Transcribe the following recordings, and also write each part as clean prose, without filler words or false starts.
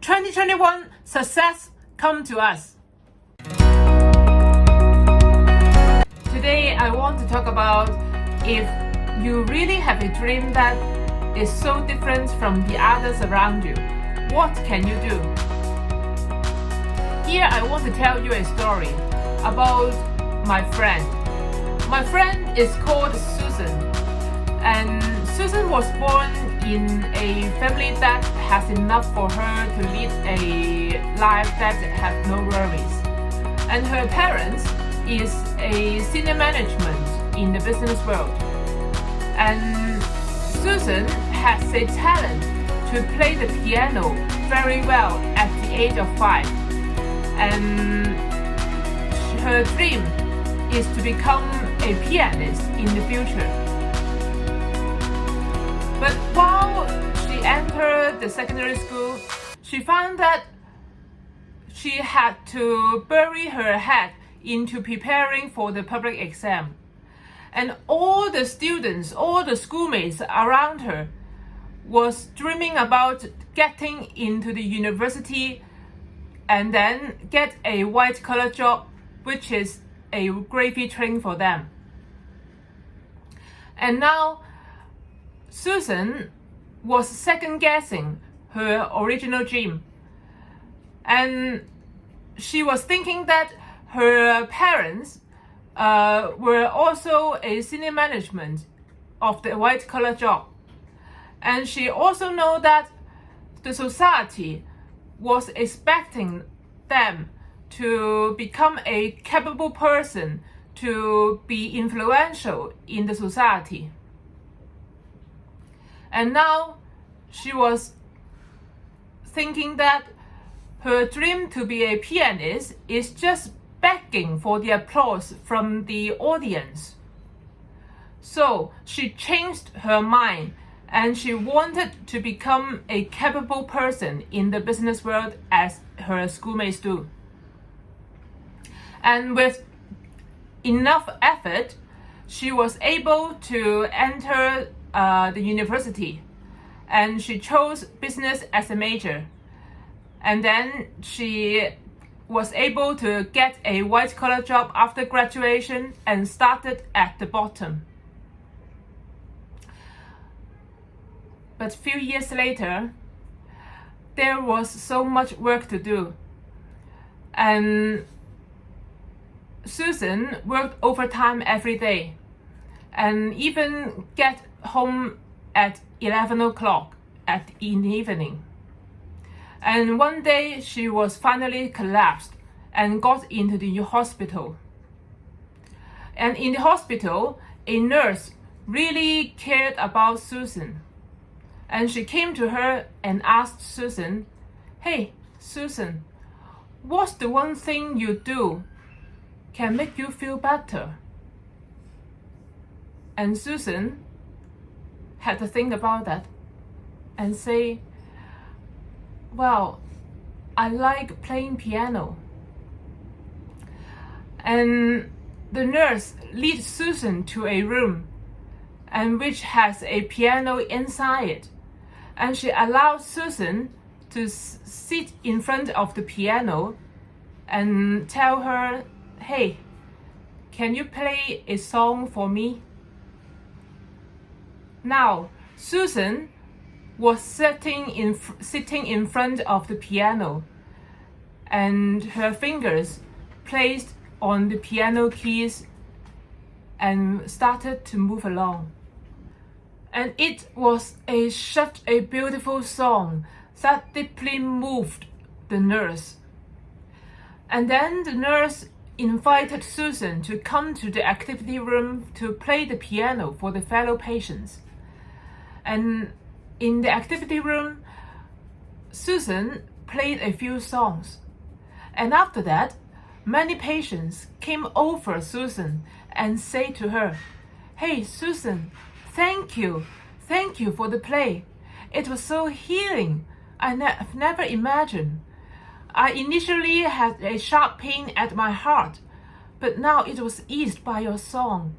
2021 success come to us. Today I want to talk about if you really have a dream that is so different from the others around you, what can you do? Here I want to tell you a story about my friend. My friend is called Susan, and Susan was born in a family that has enough for her to lead a life that has no worries. And her parents is a senior management in the business world. And Susan has a talent to play the piano very well at the age of 5. And her dream is to become a pianist in the future. But while she entered the secondary school, she found that she had to bury her head into preparing for the public exam. And all the students, all the schoolmates around her was dreaming about getting into the university and then get a white-collar job, which is a gravy train for them. And now Susan was second-guessing her original dream. And she was thinking that her parents were also a senior management of the white-collar job. And she also know that the society was expecting them to become a capable person, to be influential in the society. And now she was thinking that her dream to be a pianist is just begging for the applause from the audience. So she changed her mind and she wanted to become a capable person in the business world as her schoolmates do. And with enough effort, she was able to enter the university, and she chose business as a major. And then she was able to get a white-collar job after graduation and started at the bottom. But a few years later, there was so much work to do. And Susan worked overtime every day and even get home at 11 o'clock in the evening. And one day she was finally collapsed and got into the hospital. And in the hospital, a nurse really cared about Susan. And she came to her and asked Susan, "Hey, Susan, what's the one thing you do can make you feel better?" And Susan had to think about that and say, "Well, I like playing piano." And the nurse leads Susan to a room and which has a piano inside it. And she allows Susan to sit in front of the piano and tell her, "Hey, can you play a song for me?" Now, Susan was sitting in front of the piano, and her fingers placed on the piano keys and started to move along. And it was such a beautiful song that deeply moved the nurse. And then the nurse invited Susan to come to the activity room to play the piano for the fellow patients. And in the activity room, Susan played a few songs. And after that, many patients came over Susan and said to her, "Hey, Susan, thank you for the play. It was so healing. I've never imagined. I initially had a sharp pain at my heart, but now it was eased by your song.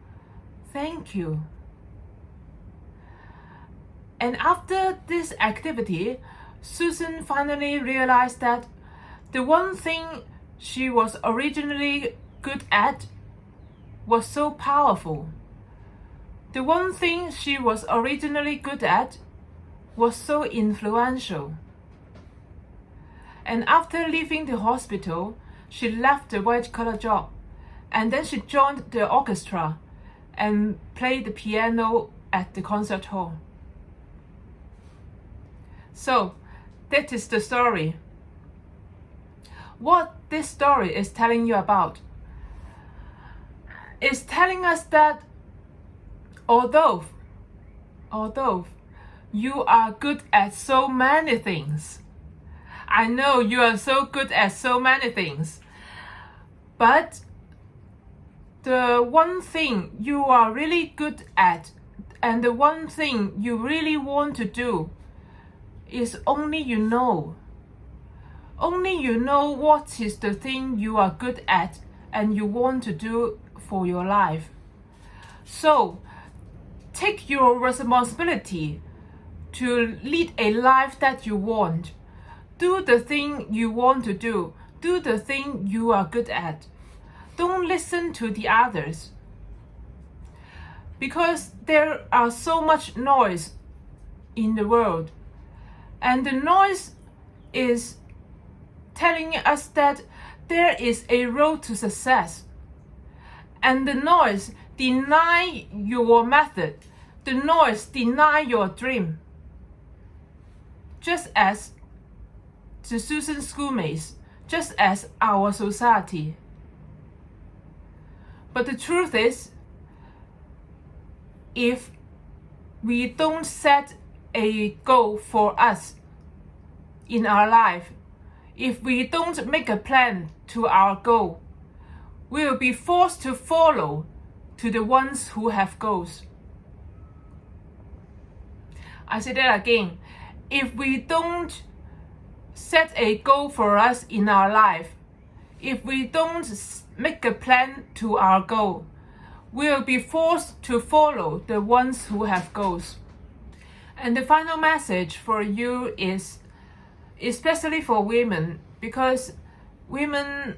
Thank you." And after this activity, Susan finally realized that the one thing she was originally good at was so powerful. The one thing she was originally good at was so influential. And after leaving the hospital, she left the white-collar job, and then she joined the orchestra and played the piano at the concert hall. So, that is the story. What this story is telling you about is telling us that although you are good at so many things, I know you are so good at so many things, but the one thing you are really good at and the one thing you really want to do is only you know. Only you know what is the thing you are good at and you want to do for your life. So, take your responsibility to lead a life that you want. Do the thing you want to do. Do the thing you are good at. Don't listen to the others. Because there are so much noise in the world. And the noise is telling us that there is a road to success. And the noise deny your method. The noise deny your dream. Just as the Susan schoolmates, just as our society. But the truth is, if we don't set a goal for us in our life, if we don't make a plan to our goal, we will be forced to follow to the ones who have goals. I say that again. If we don't set a goal for us in our life, if we don't make a plan to our goal, we will be forced to follow the ones who have goals. And the final message for you is, especially for women, because women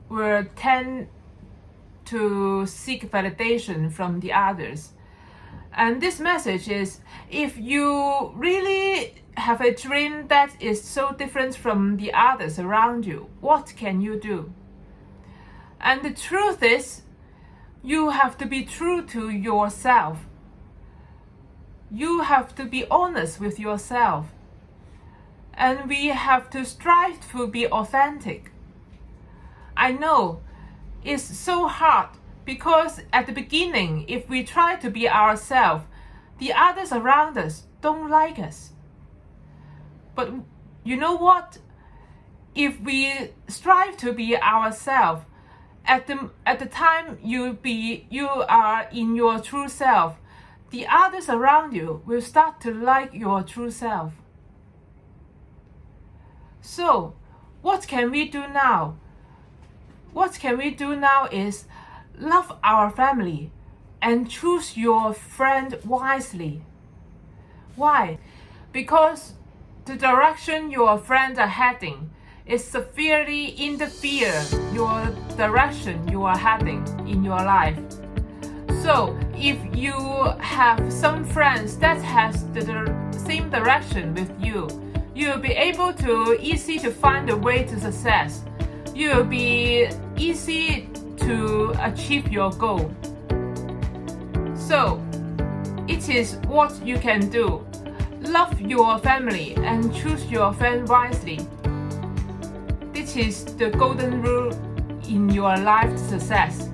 will tend to seek validation from the others. And this message is, if you really have a dream that is so different from the others around you, what can you do? And the truth is, you have to be true to yourself. You have to be honest with yourself. And we have to strive to be authentic. I know it's so hard because at the beginning, if we try to be ourselves, the others around us don't like us. But you know what? If we strive to be ourselves, at the time you are in your true self, the others around you will start to like your true self. So, what can we do now? What can we do now is love our family and choose your friend wisely. Why? Because the direction your friends are heading is severely interfere your direction you are heading in your life. So if you have some friends that has the same direction with you, you'll be able to easy to find a way to success. You'll be easy to achieve your goal. So it is what you can do. Love your family and choose your friend wisely. This is the golden rule in your life success.